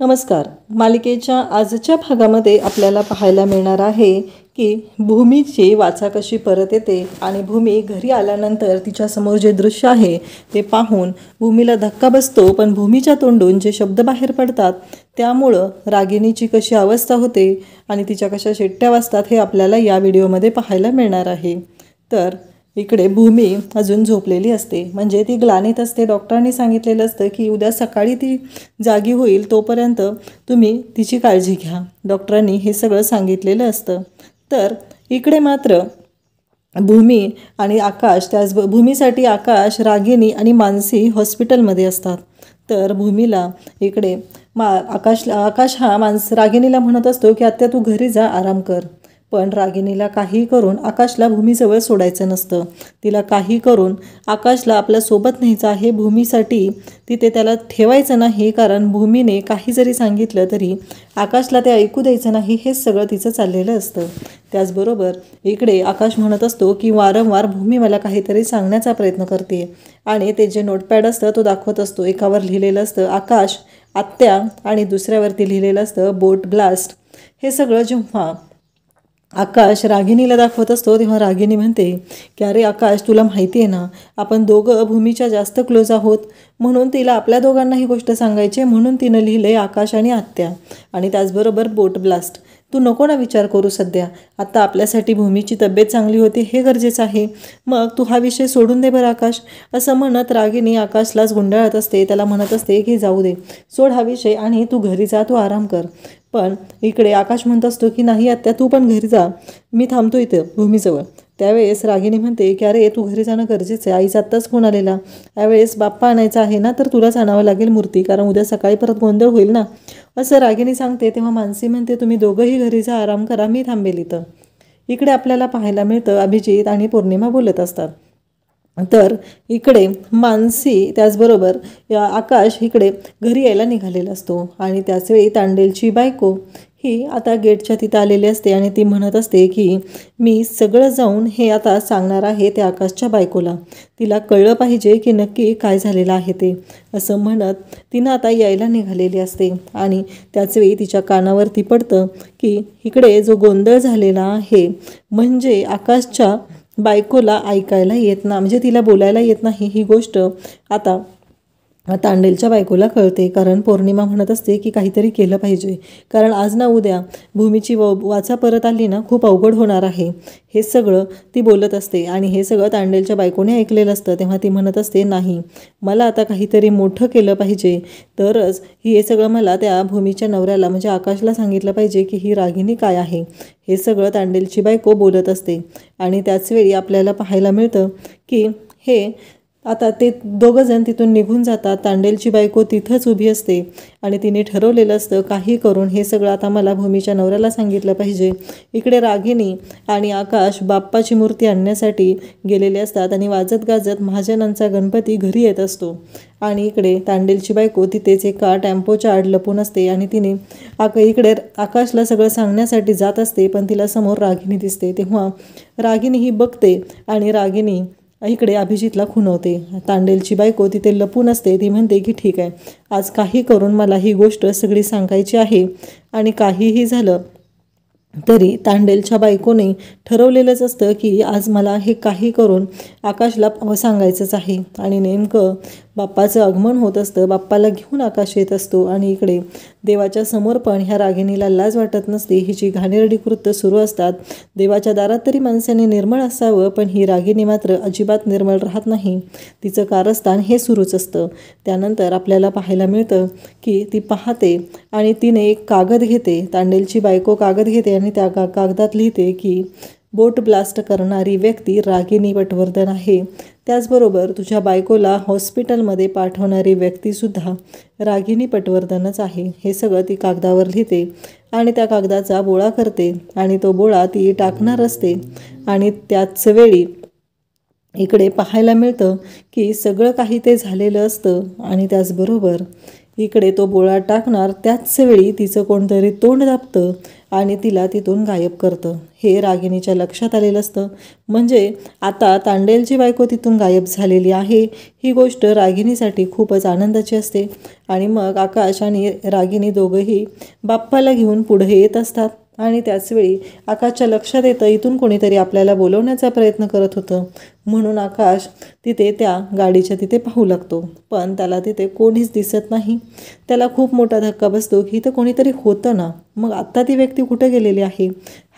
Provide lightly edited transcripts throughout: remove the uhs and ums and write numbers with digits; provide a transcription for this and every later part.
नमस्कार. मालिकेच्या आजच्या भागामध्ये आपल्याला पाहायला मिळणार आहे की भूमीची वाचा कशी परत येते आणि भूमी घरी आल्यानंतर तिच्यासमोर जे दृश्य आहे ते पाहून भूमीला धक्का बसतो, पण भूमीच्या तोंडून जे शब्द बाहेर पडतात त्यामुळं रागिणीची कशी अवस्था होते आणि तिच्या कशा शिट्ट्या वाजतात हे आपल्याला या व्हिडिओमध्ये पाहायला मिळणार आहे. तर इकडे भूमी अजून झोपलेली असते, म्हणजे ती ग्लानीत असते. डॉक्टरांनी सांगितलेलं असतं की उद्या सकाळी ती जागी होईल तोपर्यंत तुम्ही तिची काळजी घ्या. डॉक्टरांनी हे सगळं सांगितलेलं असतं. तर इकडे मात्र भूमी आणि आकाश, त्याच भूमीसाठी आकाश, रागिनी आणि मानसी हॉस्पिटलमध्ये असतात. तर भूमीला इकडे आकाश हा रागिनीला म्हणत असतो की आत्या तू घरी जा, आराम कर. पण रागिनीला काही करून आकाशला भूमीजवळ सोडायचं नसतं. तिला काही करून आकाशला आपल्यासोबत न्यायचं आहे. भूमीसाठी तिथे त्याला ठेवायचं नाही, कारण भूमीने काही जरी सांगितलं तरी आकाशला ते ऐकू द्यायचं नाही. हेच सगळं तिचं चाललेलं असतं. त्याचबरोबर इकडे आकाश म्हणत असतो की वारंवार भूमी मला काहीतरी सांगण्याचा प्रयत्न करते आणि ते जे नोटपॅड असतं तो दाखवत असतो. एकावर लिहिलेलं असतं आकाश, आत्या आणि दुसऱ्यावरती लिहिलेलं असतं बोट ब्लास्ट. हे सगळं जेव्हा आकाश रागिनीला दाखवत असतो तेव्हा रागिनी म्हणते की अरे आकाश, तुला माहिती आहे ना, आपण दोघं भूमीच्या जास्त क्लोज आहोत, म्हणून तिला आपल्या दोघांना ही गोष्ट सांगायची, म्हणून तिनं लिहिलंय आकाश आणि आत्या आणि त्याचबरोबर बोट ब्लास्ट. तू नको ना विचार करू, सध्या आता आपल्यासाठी भूमीची तब्येत चांगली होती हे गरजेचं आहे. मग तू हा विषय सोडून दे बरं आकाश. असं म्हणत रागिनी आकाशलाच गुंडाळत असते. त्याला म्हणत असते की जाऊ दे, सोड हा विषय आणि तू घरी जा, तू आराम कर. पण इकडे आकाश म्हणत असतो की नाही आत्या, तू पण घरी जा, मी थांबतो इथं भूमीजवळ. त्यावेळेस रागिनी म्हणते की अरे तू घरी जाणं गरजेचं आहे, आईचा आत्ताच फोन आलेला, यावेळेस बाप्पा आणायचा आहे ना, तर तुलाच आणावं लागेल मूर्ती, कारण उद्या सकाळी परत गोंधळ होईल ना, असं रागिनी सांगते. तेव्हा मानसी म्हणते तुम्ही दोघंही घरी जा, आराम करा, मी थांबेल इथं. इकडे आपल्याला पाहायला मिळतं अभिजित आणि पौर्णिमा बोलत असतात. तर इकडे मानसी त्याचबरोबर आकाश इकडे घरी यायला निघालेला असतो आणि त्याचवेळी तांडेलची बायको ही आता गेटच्या तिथं आलेली असते आणि ती म्हणत असते की मी सगळं जाऊन हे आता सांगणार आहे त्या आकाशच्या बायकोला, तिला कळलं पाहिजे की नक्की काय झालेलं आहे ते. असं म्हणत तिनं आता यायला निघालेली असते आणि त्याचवेळी तिच्या कानावरती पडतं की इकडे जो गोंधळ झालेला आहे म्हणजे आकाशच्या बायकोला ऐकायला येत ना, म्हणजे तिला बोलायला येत नाही, ही गोष्ट आता तांडेलच्या बायकोला कळते. कारण पौर्णिमा म्हणत असते की काहीतरी केलं पाहिजे, कारण आज ना उद्या भूमीची वाचा परत आली ना खूप अवघड होणार आहे. हे सगळं ती बोलत असते आणि हे सगळं तांडेलच्या बायकोने ऐकलेलं असतं. तेव्हा ती म्हणत असते नाही, मला आता काहीतरी मोठं केलं पाहिजे, तरच हे सगळं मला त्या भूमीच्या नवऱ्याला म्हणजे आकाशला सांगितलं पाहिजे की ही रागिनी काय आहे. हे सगळं तांडेलची बायको बोलत असते आणि त्याचवेळी आपल्याला पाहायला मिळतं की हे आता ते दोघंजण तिथून निघून जातात. तांडेलची बायको तिथंच उभी असते आणि तिने ठरवलेलं असतं काही करून हे सगळं आता मला भूमीच्या नवऱ्याला सांगितलं पाहिजे. इकडे रागिनी आणि आकाश बाप्पाची मूर्ती आणण्यासाठी गेलेले असतात आणि वाजत गाजत महाजनांचा गणपती घरी येत असतो आणि इकडे तांडेलची बायको तिथेच एका टेम्पोच्या आड लपून असते आणि तिने इकडे आकाशला सगळं सांगण्यासाठी जात असते, पण तिला समोर रागिनी दिसते. तेव्हा रागिनी ही बघते आणि रागिनी इकडे अभिजितला खुणवते. तांडेलची बायको तिथे लपून असते. ती म्हणते की ठीक आहे, आज काही करून मला ही गोष्ट सगळी सांगायची आहे आणि काहीही झालं तरी तांडेलच्या बायकोने ठरवलेलंच असतं की आज मला हे काही करून आकाशला सांगायचंच आहे. आणि नेमकं बाप्पाचं आगमन होत असतं. बाप्पाला घेऊन आकाश येत असतो आणि इकडे देवाच्या समोर पण ह्या रागिणीला लाज वाटत नसते. हिची घाणेरडी कृत्य सुरू असतात. देवाच्या दारात तरी माणसाने निर्मळ असावं, पण ही रागिणी मात्र अजिबात निर्मळ राहत नाही. तिचं कारस्थान हे सुरूच असतं. त्यानंतर आपल्याला पाहायला मिळतं की ती पाहते आणि तिने एक कागद घेते. तांडेलची बायको कागद घेते आणि त्या कागदात लिहिते की बोट ब्लास्ट करणारी व्यक्ती रागिनी पटवर्धन आहे. त्याचबरोबर तुझ्या बायकोला हॉस्पिटलमध्ये पाठवणारी व्यक्तीसुद्धा रागिनी पटवर्धनच आहे. हे सगळं ती कागदावर लिहिते आणि त्या कागदाचा बोळा करते आणि तो बोळा ती टाकणार असते आणि त्याच वेळी इकडे पाहायला मिळतं की सगळं काही ते झालेलं असतं आणि त्याचबरोबर इकडे तो बोळा टाकणार त्याच वेळी तिचं कोणतरी तोंड दाबतं आणि तिला तिथून गायब करतं. हे रागिणीच्या लक्षात आलेलं असतं. म्हणजे आता तांडेलची बायको तिथून गायब झालेली आहे. ही गोष्ट रागिणीसाठी खूपच आनंदाची असते. आणि मग आकाश आणि रागिणी दोघंही बाप्पाला घेऊन पुढे येत असतात. आणि त्याचवेळी आकाशच्या लक्षात येतं इथून कोणीतरी आपल्याला बोलवण्याचा प्रयत्न करत होतं. म्हणून आकाश तिथे त्या गाडीच्या तिथे पाहू लागतो. पण त्याला तिथे कोणीच दिसत नाही. त्याला खूप मोठा धक्का बसतो की इथं कोणीतरी होतं ना, मग आत्ता ती व्यक्ती कुठे गेलेली आहे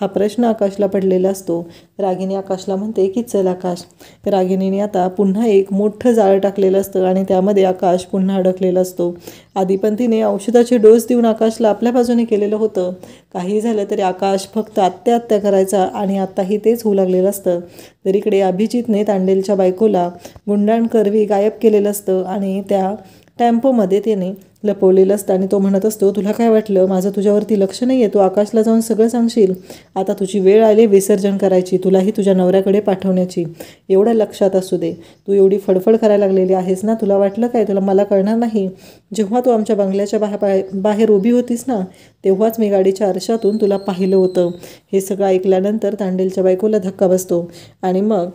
हा प्रश्न आकाशला पडलेला असतो. रागिणी आकाशला म्हणते की चल आकाश. रागिणीने आता पुन्हा एक मोठं जाळं टाकलेलं असतं आणि त्यामध्ये आकाश पुन्हा अडकलेला असतो. आधी पण तिने औषधाचे डोस देऊन आकाशला आपल्या बाजूने केलेलं होतं. काही झालं तरी आकाश फक्त आत्या करायचा आणि आत्ताही तेच होऊ लागलेलं असतं. तर इकडे अभिजितने तांडेलच्या बायकोला गुंडांकरवी गायब केलेलं असतं आणि त्या टेम्पोमध्ये त्याने लपवलेलं असतं. आणि तो म्हणत असतो तुला काय वाटलं माझं तुझ्यावरती लक्ष नाही आहे, तू आकाशला जाऊन सगळं सांगशील. आता तुझी वेळ आली विसर्जन करायची, तुलाही तुझ्या नवऱ्याकडे पाठवण्याची. एवढं लक्षात असू दे. तू एवढी फडफड करायला लागलेली आहेस ना, तुला वाटलं काय तुला मला कळणार नाही. जेव्हा तू आमच्या बंगल्याच्या बाहेर उभी होतीस ना, तेव्हाच मी गाडीच्या आरशातून तुला पाहिलं होतं. हे सगळं ऐकल्यानंतर तांडेलच्या बायकोला धक्का बसतो. आणि मग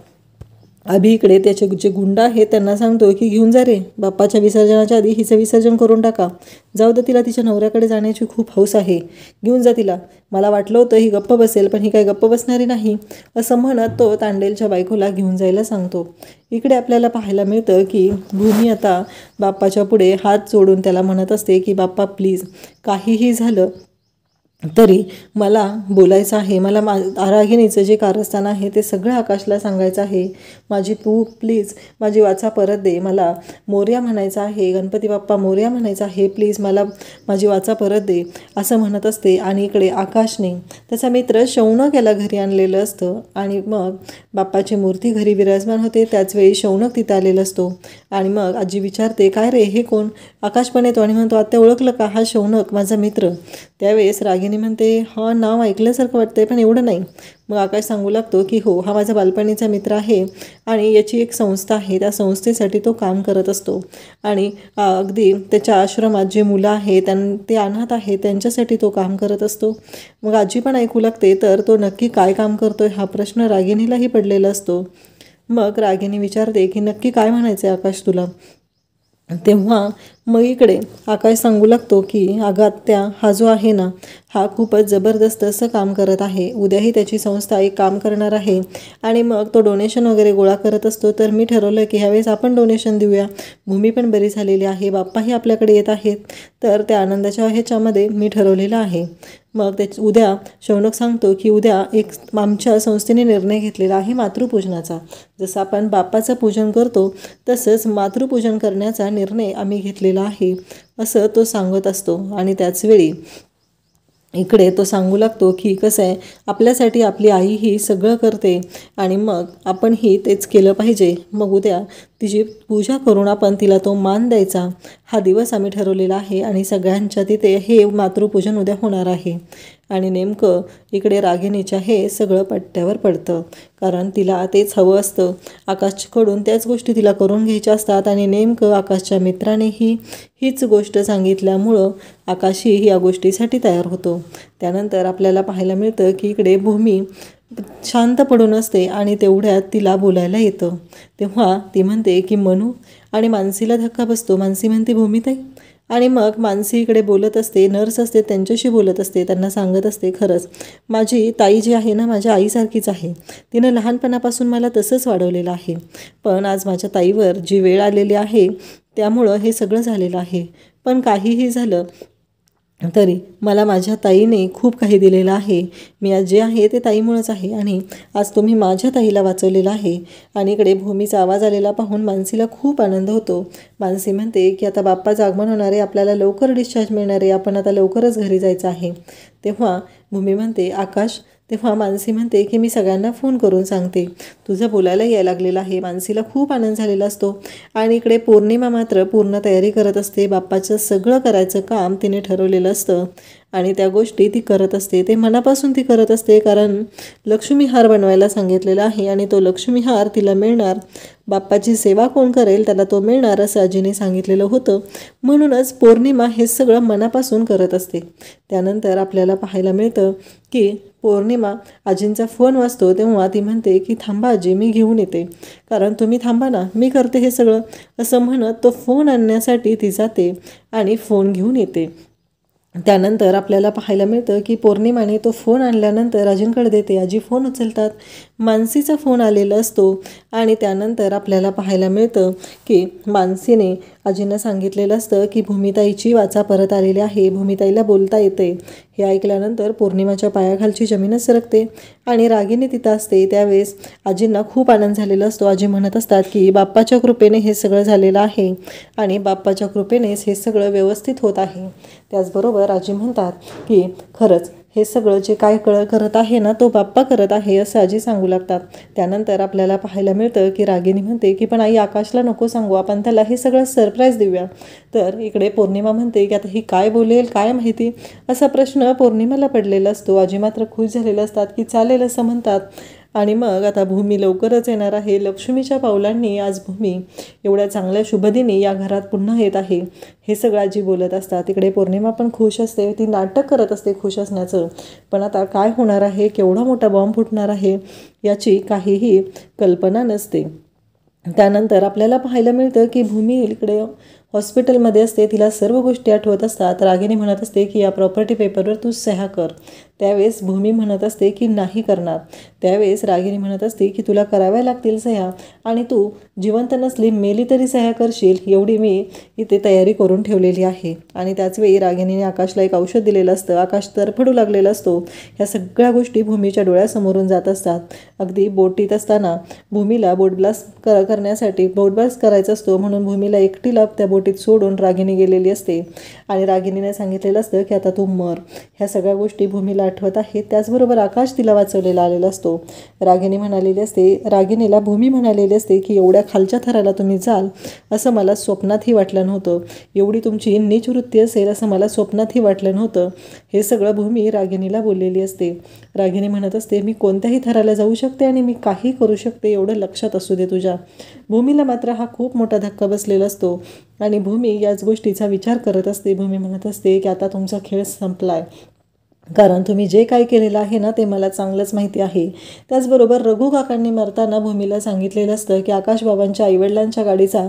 अभि इकडे त्याचे जे गुंड आहेत त्यांना सांगतो की घेऊन जा रे, बाप्पाच्या विसर्जनाच्या आधी हिचं विसर्जन करून टाका. जाऊ दे, तिला तिच्या नवऱ्याकडे जाण्याची खूप हौस आहे, घेऊन जा तिला. मला वाटलं होतं ही गप्प बसेल, पण ही काही गप्प बसणारी नाही. असं म्हणत तो तांडेलच्या बायकोला घेऊन जायला सांगतो. इकडे आपल्याला पाहायला मिळतं की भूमी आता बाप्पाच्या पुढे हात जोडून त्याला म्हणत असते की बाप्पा प्लीज, काहीही झालं तरी मला बोलायचं आहे. मला रागिणीचं जे कारस्थान आहे ते सगळं आकाशला सांगायचं आहे. तू प्लीज माझी वाचा परत दे. मला मोरया म्हणायचं आहे, गणपती बाप्पा मोरया म्हणायचं आहे, प्लीज मला माझी वाचा परत दे असं म्हणत असते. आणि इकडे आकाशने त्याचा मित्र शौनक याला घरी आणलेलं असतं. आणि मग बाप्पाची मूर्ती घरी विराजमान होते. त्याचवेळी शौनक तिथं आलेला असतो. आणि मग आजी विचारते काय रे हे कोण. आकाश पण येतो आणि म्हणतो आत्या ओळखलं का, हा शौनक माझा मित्र. त्यावेळेस रागिणी म्हणते हा नाव ऐकल्यासारखं वाटतंय पण एवढं नाही. मग आकाश सांगू लागतो की हो, हा माझा बालपणीचा मित्र आहे आणि याची एक संस्था आहे, त्या संस्थेसाठी तो काम करत असतो. आणि अगदी त्याच्या आश्रमात जे मुलं आहेत ते अनाथ आहे त्यांच्यासाठी तो काम करत असतो. मग आजी पण ऐकू लागते. तर तो नक्की काय काम करतोय हा प्रश्न रागिणीलाही पडलेला असतो. मग रागिणी विचारते की नक्की काय म्हणायचं आहे आकाश तुला. तेव्हा मग इकडे आकाश सांगू लागतो की अगं आत्या, हा जो आहे ना हा खूपच जबरदस्त असं काम करत आहे. उद्याही त्याची संस्था एक काम करणार आहे आणि मग तो डोनेशन वगैरे गोळा करत असतो. तर मी ठरवलं की ह्यावेळेस आपण डोनेशन देऊया. भूमी पण बरी झालेली आहे, बाप्पाही आपल्याकडे येत आहेत. तर त्या आनंदाच्या ह्याच्यामध्ये मी ठरवलेलं आहे. मग उद्या शौनक सांगतो की उद्या एक आमच्या संस्थेने निर्णय घेतलेला आहे मातृपूजनाचा. जसं आपण बाप्पाचं पूजन करतो तसंच मातृपूजन करण्याचा निर्णय आम्ही घेतलेला आहे असं तो सांगत असतो. आणि त्याचवेळी इकडे तो सांगू लागतो की कसं आहे, आपल्यासाठी आपली आई ही सगळं करते आणि मग आपणही तेच केलं पाहिजे. मग उद्या तिची पूजा करून आपण तिला तो मान द्यायचा हा दिवस आम्ही ठरवलेला आहे. आणि सगळ्यांच्या तिथे हे मातृपूजन उद्या होणार आहे. आणि नेमकं इकडे रागिणीच्या हे सगळं पट्ट्यावर पडतं, कारण तिला तेच हवं असतं. आकाशकडून त्याच गोष्टी तिला करून घ्यायच्या असतात. आणि नेमकं आकाशच्या मित्रानेही हीच गोष्ट सांगितल्यामुळं आकाशही या गोष्टीसाठी तयार होतो. त्यानंतर आपल्याला पाहायला मिळतं की इकडे भूमी शांत पडून असते आणि तेवढ्यात तिला बोलायला येतं. तेव्हा ती म्हणते की मनू, आणि मानसीला धक्का बसतो. मानसी म्हणते भूमिताई. आणि मग मानसी इकडे बोलत असते, नर्स असते त्यांच्याशी बोलत असते, त्यांना सांगत असते खरंच माझी ताई जी आहे ना माझ्या आईसारखीच आहे. तिनं लहानपणापासून मला तसंच वाढवलेलं आहे. पण आज माझ्या ताईवर जी वेळ आलेली आहे त्यामुळं हे सगळं झालेलं आहे. पण काहीही झालं तरी मला माझ्या ताईने खूप काही दिलेलं आहे. मी आज जे आहे ते ताईमुळंच आहे आणि आज तुम्ही माझ्या ताईला वाचवलेलं आहे. आणि इकडे भूमीचा आवाज आलेला पाहून मानसीला खूप आनंद होतो. मानसी म्हणते की आता बाप्पाचं आगमन होणार आहे, आपल्याला लवकर डिस्चार्ज मिळणार आहे, आपण आता लवकरच घरी जायचं आहे. तेव्हा भूमी म्हणते आकाश. तेव्हा मानसी म्हणते की मी सगळ्यांना फोन करून सांगते, तुझं बोलायला यायला लागलेलं आहे. मानसीला खूप आनंद झालेला असतो. आणि इकडे पौर्णिमा मात्र पूर्ण तयारी करत असते. बाप्पाचं सगळं करायचं काम तिने ठरवलेलं असतं. आणि त्या गोष्टी ती करत असते, ते मनापासून ती करत असते, कारण लक्ष्मी हार बनवायला सांगितलेला आहे आणि तो लक्ष्मी हार तिला मिळणार. बाप्पाची सेवा कोण करेल त्याला तो मिळणार असं आजीने सांगितलेलं होतं. म्हणूनच पौर्णिमा हे सगळं मनापासून करत असते. त्यानंतर आपल्याला पाहायला मिळतं की पौर्णिमा आजींचा फोन वाजतो तेव्हा ती म्हणते की थांबा आजी, मी घेऊन येते, कारण तुम्ही थांबा ना, मी करते हे सगळं, असं म्हणत तो फोन आणण्यासाठी ती जाते आणि फोन घेऊन येते. त्यानंतर आपल्याला पाहायला मिळतं की पौर्णिमाने तो फोन आणल्यानंतर आजींकडे देते. आजी फोन उचलतात. मानसीचा फोन आलेला असतो आणि त्यानंतर आपल्याला पाहायला मिळतं की मानसीने आजींना सांगितलेलं असतं की भूमिताईची वाचा परत आलेली आहे, भूमिताईला बोलता येते. हे ऐकल्यानंतर पौर्णिमाच्या पायाखालची जमीनच सरकते आणि रागिनी तिथं असते. त्यावेळेस आजींना खूप आनंद झालेला असतो. आजी म्हणत असतात की बाप्पाच्या कृपेने हे सगळं झालेलं आहे आणि बाप्पाच्या कृपेनेच हे सगळं व्यवस्थित होत आहे. त्याचबरोबर आजी म्हणतात की खरंच हे सगळं जे काय करत आहे ना, तो बाप्पा करत आहे असं आजी सांगू लागतात. त्यानंतर आपल्याला पाहायला मिळतं की रागिनी म्हणते की पण आई आकाशला नको सांगू, आपण त्याला हे सगळं सरप्राईज देऊया. तर इकडे पौर्णिमा म्हणते की आता ही काय बोलेल काय माहिती, असा प्रश्न पौर्णिमाला पडलेला असतो. आजी मात्र खुश झालेले असतात की चालेल असं म्हणतात. आणि मग आता भूमी लवकरच येणार आहे. लक्ष्मीच्या पावलांनी आज भूमी एवढ्या चांगल्या शुभदिनी या घरात पुन्हा येत आहे, हे सगळं आजी बोलत असतात. तिकडे पौर्णिमा पण खुश असते, ती नाटक करत असते खुश असण्याचं. पण आता काय होणार आहे, केवढा मोठा बॉम्ब फुटणार आहे याची काहीही कल्पना नसते. त्यानंतर आपल्याला पाहायला मिळतं की भूमी इकडे हॉस्पिटलमध्ये असते. तिला सर्व गोष्टी आठवत असतात. रागिनी म्हणत असते की या प्रॉपर्टी पेपरवर तू सह्या कर. त्यावेळेस भूमी म्हणत असते की नाही करणार. त्यावेळेस रागिनी म्हणत असते की तुला कराव्या लागतील सह्या आणि तू जिवंत नसली मेली तरी सह्या करशील, एवढी मी इथे तयारी करून ठेवलेली आहे. आणि त्याचवेळी रागिनीने आकाशला एक औषध दिलेलं असतं. आकाश तरफडू लागलेला असतो. ह्या सगळ्या गोष्टी भूमीच्या डोळ्यासमोरून जात असतात. अगदी बोटीत असताना भूमीला बोट ब्लास्ट करण्यासाठी बोट ब्लास्ट करायचा असतो, म्हणून भूमीला एकटीला त्या बोटीत सोडून रागिनी गेलेली असते आणि रागिनीने सांगितलेलं असतं की आता तू मर. ह्या सगळ्या गोष्टी भूमीला आठवत आहेत. त्याचबरोबर आकाश तिला वाचवलेला आलेला असतो. रागिनीला भूमी म्हणालेली असते की एवढ्या खालच्या थराला तुम्ही जाल असं मला स्वप्नातही वाटलं नव्हतं, एवढी तुमची नीच वृत्ती असेल असं मला स्वप्नातही वाटलं नव्हतं. हे सगळं भूमी रागिनीला बोललेली असते. रागिनी म्हणत असते मी कोणत्याही थराला जाऊ शकते आणि मी काही करू शकते, एवढं लक्षात असू दे तुझ्या. भूमीला मात्र हा खूप मोठा धक्का बसलेला असतो आणि भूमी याच गोष्टीचा विचार करत असते. भूमी म्हणत असते की आता तुमचा खेळ संपलाय, कारण तुम्ही जे काय केलेलं आहे ना ते मला चांगलंच माहिती आहे. त्याचबरोबर रघु काकांनी मरताना भूमीला सांगितलेलं असतं की आकाशबाबांच्या आईवडिलांच्या गाडीचा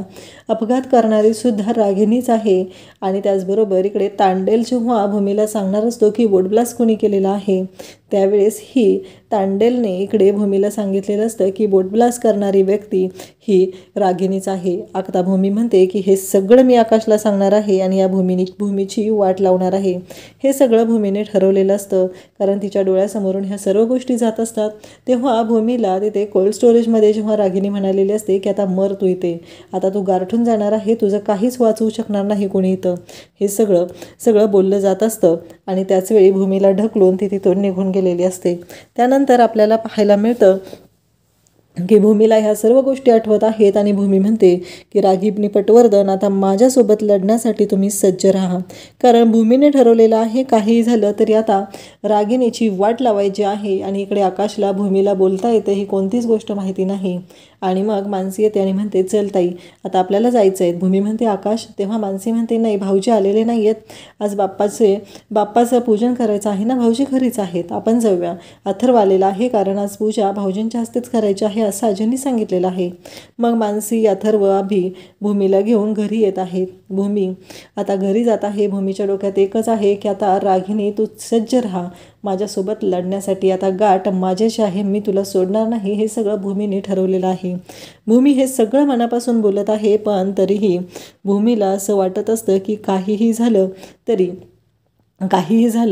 अपघात करणारी सुद्धा रागिनीच आहे. आणि त्याचबरोबर इकडे तांडेल जेव्हा भूमीला सांगणार असतो की बोट ब्लास्ट कोणी केलेला आहे, त्यावेळेस ही तांडेलने इकडे भूमीला सांगितलेलं असतं की बोट ब्लास्ट करणारी व्यक्ती ही रागिनीच आहे. आता भूमी म्हणते की हे सगळं मी आकाशला सांगणार आहे आणि या भूमीची वाट लावणार आहे. हे सगळं भूमीने ठरवलेलं असतं, कारण तिच्या डोळ्यासमोरून ह्या सर्व गोष्टी जात असतात. तेव्हा भूमीला तिथे कोल्ड स्टोरेजमध्ये जेव्हा रागिनी म्हणालेली असते की आता मर तू इथे, आता तू गारठून जाणार आहे, तुझं काहीच वाचवू शकणार नाही कोणी इथं, हे सगळं बोललं जात असतं. आणि त्याचवेळी भूमीला ढकलून ती तिथून निघून गेलेली असते. त्यानंतर आपल्याला पाहायला मिळतं की भूमीला ह्या सर्व गोष्टी आठवत आहेत आणि भूमी म्हणते की रागिनी पटवर्धन आता माझ्यासोबत लढण्यासाठी तुम्ही सज्ज राहा, कारण भूमीने ठरवलेलं आहे काहीही झालं तरी आता रागिनीची वाट लावायची आहे. आणि इकडे आकाशला भूमीला बोलता येते ही कोणतीच गोष्ट माहिती नाही. आणि मग मानसी येते आणि म्हणते चल ताई आता आपल्याला जायचं आहे. भूमी म्हणते आकाश, तेव्हा मानसी म्हणते नाही भाऊजी आलेले नाही आहेत, आज बाप्पाचं पूजन करायचं आहे ना, भाऊजी घरीच आहेत, आपण जाऊया. अथर्व आलेला आहे कारण आज पूजा भाऊजींच्या हस्तेच करायची आहे असं आजींनी सांगितलेलं आहे. मग मानसी, अथर्व, अभि भूमीला घेऊन घरी येत आहेत. भूमी आता घरी जात आहे. भूमीच्या डोक्यात एकच आहे की आता रागिनी तू सज्ज राहा माझ्यासोबत लढण्यासाठी, आता गाठ माझ्याशी आहे, मी तुला सोडणार नाही, हे सगळं भूमीने ठरवलेलं आहे. भूमी हे सगळं मनापासून बोलत आहे, पण तरीही भूमीला असं वाटत असतं की काहीही झालं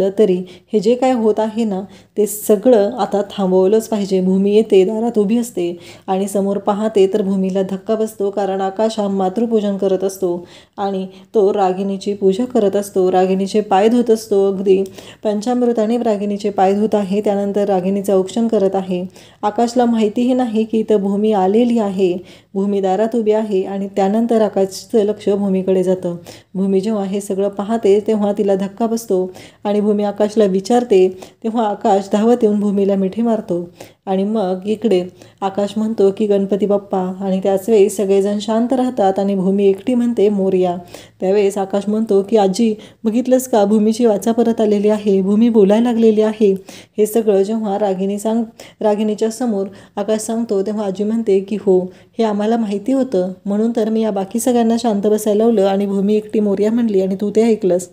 तरी हे जे काय होत आहे ना ते सगळं आता थांबवलंच पाहिजे. भूमी येते, दारात उभी असते आणि समोर पाहते तर भूमीला धक्का बसतो, कारण आकाश हा मातृपूजन करत असतो आणि तो रागिनीची पूजा करत असतो. रागिनीचे पाय धुत असतो, अगदी पंचामृताने रागिनीचे पाय धुत आहे. त्यानंतर रागिनीचं औक्षण करत आहे. आकाशला माहितीही नाही की इथं भूमी आलेली आहे. भूमी दारात उभी आहे आणि त्यानंतर आकाशचं लक्ष भूमीकडे जातं. भूमी जेव्हा हे सगळं पाहते तेव्हा तिला धक्का बसतो आणि भूमी आकाशला विचारते. तेव्हा आकाश धावत येऊन भूमीला मिठी मारतो आणि मग इकडे आकाश म्हणतो की गणपती बाप्पा, आणि त्याच वेळी सगळेजण शांत राहतात आणि भूमी एकटी म्हणते मोरया. त्यावेळेस आकाश म्हणतो की आजी, बघितलंस का, भूमीची वाचा परत आलेली आहे, भूमी बोलायला लागलेली आहे. हे सगळं जेव्हा रागिणीच्या समोर आकाश सांगतो तेव्हा आजी म्हणते की हो, हे आम्हाला माहिती होतं, म्हणून तर मी या बाकी सगळ्यांना शांत बसायला लावलं आणि भूमी एकटी मोरया म्हणली आणि तू ते ऐकलंस,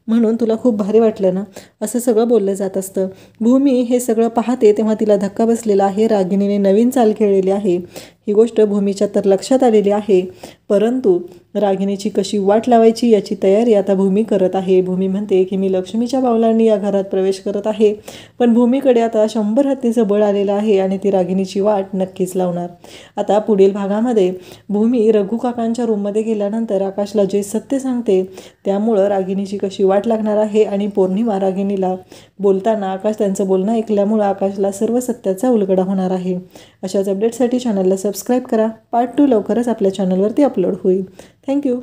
म्हणून तुला खूप भारी वाटलं ना, असं सगळं बोललं जात असतं. भूमी हे सगळं पाहते तेव्हा तिला धक्का बसलेला आहे. रागिणीने नवीन चाल खेळलेली आहे, ही गोष्ट भूमीच्या तर लक्षात आलेली आहे. परंतु रागिणीची कशी वाट लावायची याची तयारी आता भूमी करत आहे. भूमी म्हणते की मी लक्ष्मीच्या पावलांनी या घरात प्रवेश करत आहे, पण भूमीकडे आता 100 हत्तीचं बळ आलेलं आहे आणि ती रागिणीची वाट नक्कीच लावणार. आता पुढील भागामध्ये भूमी रघु काकांच्या रूममध्ये गेल्यानंतर आकाशला जे सत्य सांगते, त्यामुळं रागिणीची कशी वाट लागणार आहे आणि पौर्णिमा रागिणीला बोलताना आकाश त्यांचं बोलणं ऐकल्यामुळं आकाशला सर्व सत्याचा उलगडा होणार आहे. अशाच अपडेटसाठी चॅनलला सबस्क्राईब करा. पार्ट 2 लवकरच आपल्या चॅनलवरती अपलोड होईल. थँक्यू.